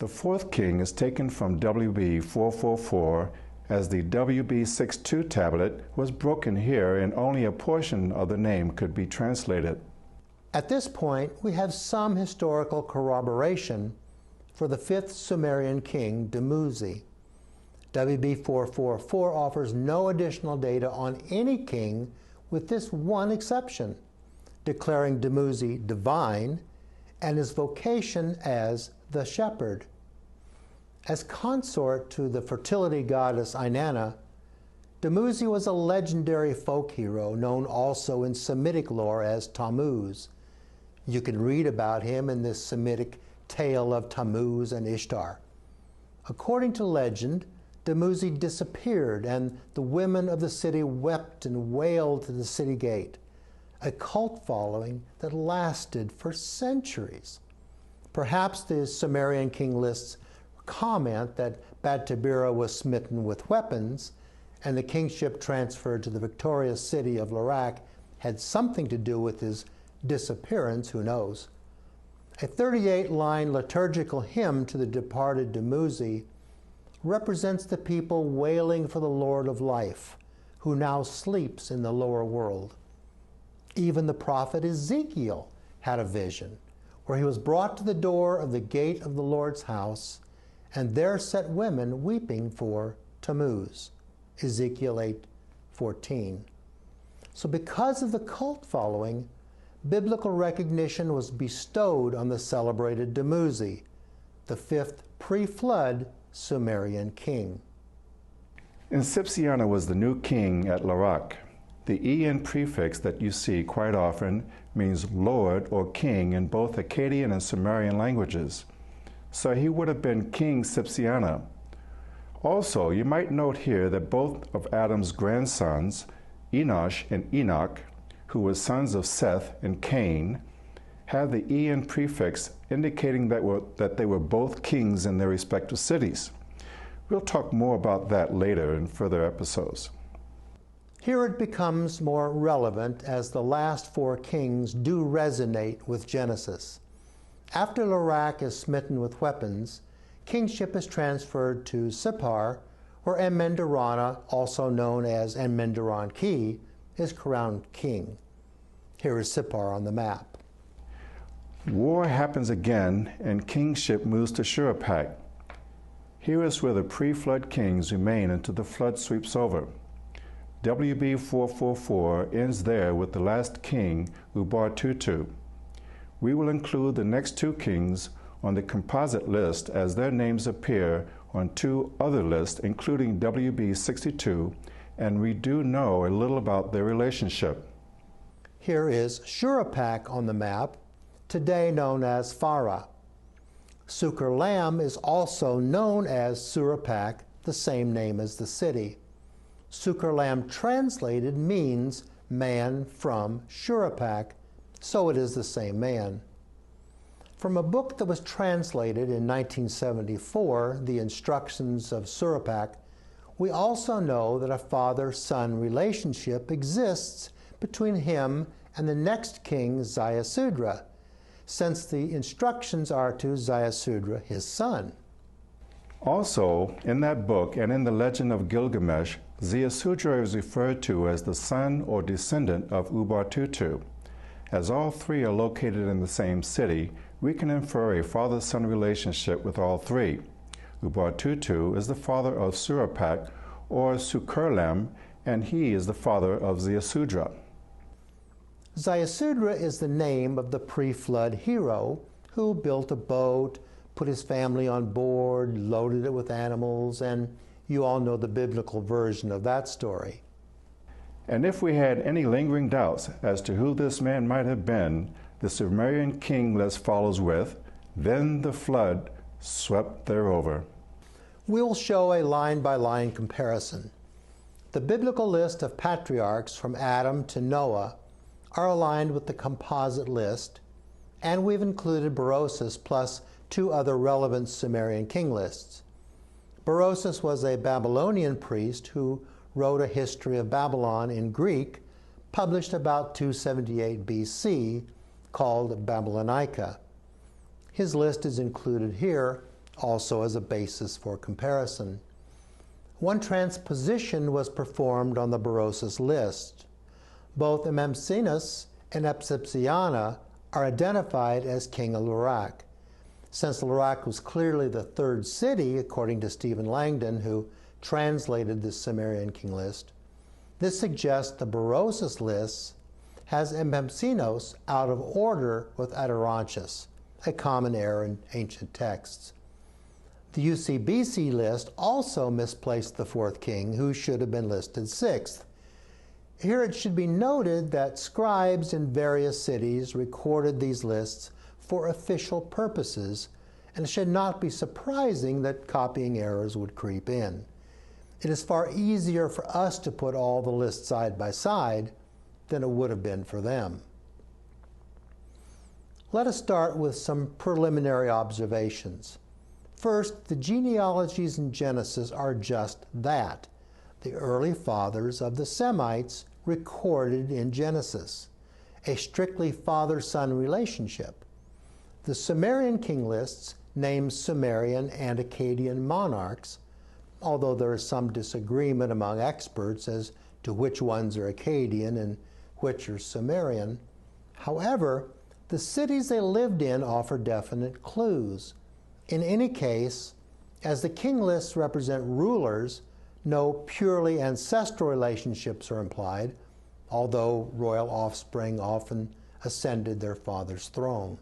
The fourth king is taken from WB 444, as the WB 62 tablet was broken here and only a portion of the name could be translated. At this point, we have some historical corroboration for the fifth Sumerian king, Dumuzi. WB 444 offers no additional data on any king with this one exception, declaring Dumuzi divine and his vocation as the shepherd. As consort to the fertility goddess Inanna, Dumuzi was a legendary folk hero known also in Semitic lore as Tammuz. You can read about him in the Semitic tale of Tammuz and Ishtar. According to legend, Dumuzi disappeared, and the women of the city wept and wailed to the city gate, a cult following that lasted for centuries. Perhaps the Sumerian King Lists comment that Bad-Tabira was smitten with weapons, and the kingship transferred to the victorious city of Larak had something to do with his disappearance, who knows. A 38-line liturgical hymn to the departed Dumuzi represents the people wailing for the Lord of life, who now sleeps in the lower world. Even the prophet Ezekiel had a vision, where he was brought to the door of the gate of the Lord's house, and there sat women weeping for Tammuz. Ezekiel 8:14. So because of the cult following, biblical recognition was bestowed on the celebrated Dumuzi, the fifth pre-flood Sumerian king. Insipsiana was the new king at Larak. The en prefix that you see quite often means lord or king in both Akkadian and Sumerian languages. So he would have been King Sipsiana. Also, you might note here that both of Adam's grandsons, Enosh and Enoch, who were sons of Seth and Cain, have the en prefix indicating that they were both kings in their respective cities. We'll talk more about that later in further episodes. Here it becomes more relevant as the last four kings do resonate with Genesis. After Larak is smitten with weapons, kingship is transferred to Sippar, where Enmendarana, also known as Enmendaran-Ki, is crowned king. Here is Sippar on the map. War happens again, and kingship moves to Shuruppak. Here is where the pre-flood kings remain until the flood sweeps over. WB 444 ends there with the last king, Ubar-Tutu. We will include the next two kings on the composite list as their names appear on two other lists, including WB 62, and we do know a little about their relationship. Here is Shuruppak on the map, today known as Farah. Suker-Lam is also known as Shuruppak, the same name as the city. Suker-Lam translated means man from Shuruppak, so it is the same man. From a book that was translated in 1974, The Instructions of Shuruppak, we also know that a father-son relationship exists between him and the next king, Ziusudra, since the instructions are to Ziusudra, his son. Also, in that book and in the legend of Gilgamesh, Ziusudra is referred to as the son or descendant of Ubar-Tutu. As all three are located in the same city, we can infer a father-son relationship with all three. Ubar-Tutu is the father of Shuruppak, or Suker-Lam, and he is the father of Ziusudra. Ziusudra is the name of the pre-flood hero who built a boat, put his family on board, loaded it with animals, and you all know the biblical version of that story. And if we had any lingering doubts as to who this man might have been, the Sumerian King List follows with, then the flood swept thereover. We'll show a line-by-line comparison. The biblical list of patriarchs from Adam to Noah are aligned with the composite list, and we've included Berosus plus two other relevant Sumerian king lists. Berosus was a Babylonian priest who wrote a history of Babylon in Greek, published about 278 BC, called Babylonica. His list is included here, also as a basis for comparison. One transposition was performed on the Berosus list. Both Memxenus and Epsipsiana are identified as king of Larak. Since Larak was clearly the third city, according to Stephen Langdon, who translated the Sumerian King List, this suggests the Berosus list has Memxenos out of order with Ataranchus, a common error in ancient texts. The UCBC list also misplaced the fourth king, who should have been listed sixth. Here it should be noted that scribes in various cities recorded these lists for official purposes, and it should not be surprising that copying errors would creep in. It is far easier for us to put all the lists side by side than it would have been for them. Let us start with some preliminary observations. First, the genealogies in Genesis are just that, the early fathers of the Semites recorded in Genesis, a strictly father-son relationship. The Sumerian King Lists name Sumerian and Akkadian monarchs, although there is some disagreement among experts as to which ones are Akkadian and which are Sumerian. However, the cities they lived in offer definite clues. In any case, as the king lists represent rulers, no purely ancestral relationships are implied, although royal offspring often ascended their father's throne.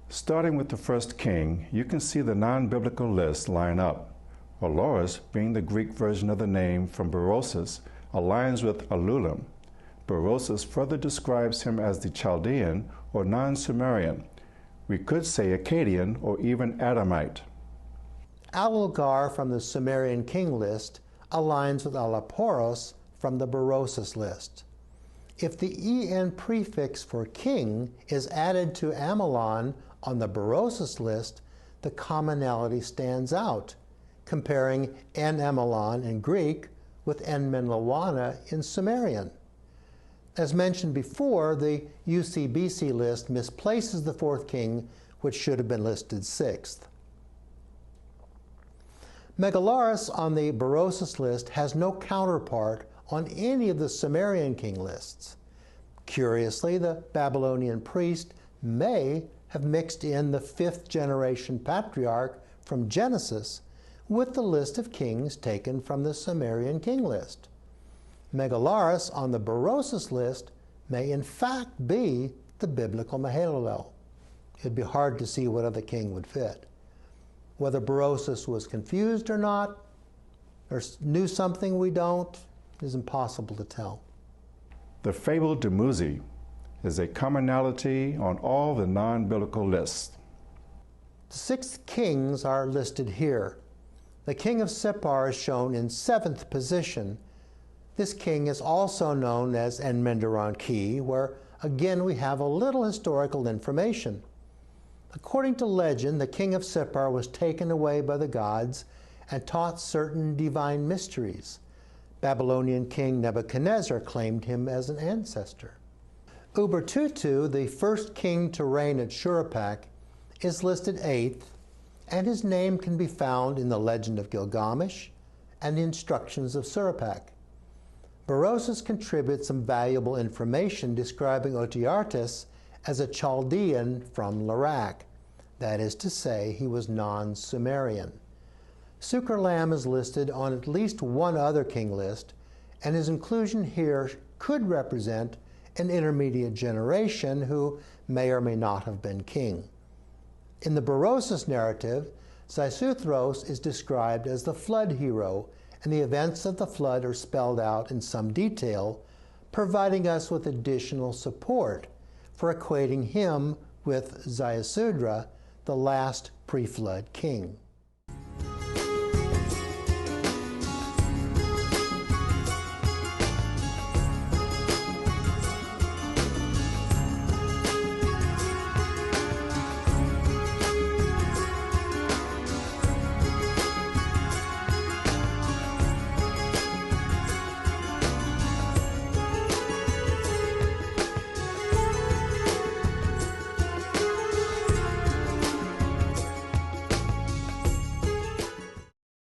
Starting with the first king, you can see the non-biblical list line up. Oloris, being the Greek version of the name from Berosus, aligns with Alulim. Berosus further describes him as the Chaldean or non-Sumerian. We could say Akkadian or even Adamite. Alulgar from the Sumerian King List aligns with Alaporos from the Berosus list. If the en prefix for king is added to Amalon on the Berosus list, the commonality stands out, comparing en Amalon in Greek with en Menlawana in Sumerian. As mentioned before, the UCBC list misplaces the fourth king, which should have been listed sixth. Megalaris on the Berosus list has no counterpart on any of the Sumerian king lists. Curiously, the Babylonian priest may have mixed in the fifth generation patriarch from Genesis with the list of kings taken from the Sumerian king list. Megalaris on the Berosus list may in fact be the biblical Mahalalel. It'd be hard to see what other king would fit. Whether Berosus was confused or not, or knew something we don't, is impossible to tell. The fabled Dumuzi is a commonality on all the non-biblical lists. The 6 kings are listed here. The king of Sippar is shown in 7th position. This king is also known as En-Menderan-Ki, where again we have a little historical information. According to legend, the king of Sippar was taken away by the gods and taught certain divine mysteries. Babylonian king Nebuchadnezzar claimed him as an ancestor. Ubertutu, the first king to reign at Shuruppak, is listed 8th, and his name can be found in the legend of Gilgamesh and the instructions of Shuruppak. Berosus contributes some valuable information describing Otiartes as a Chaldean from Larak, that is to say, he was non-Sumerian. Sukerlam is listed on at least one other king list, and his inclusion here could represent an intermediate generation who may or may not have been king. In the Berosus narrative, Ziusudra is described as the flood hero, and the events of the flood are spelled out in some detail, providing us with additional support for equating him with Ziusudra, the last pre-flood king.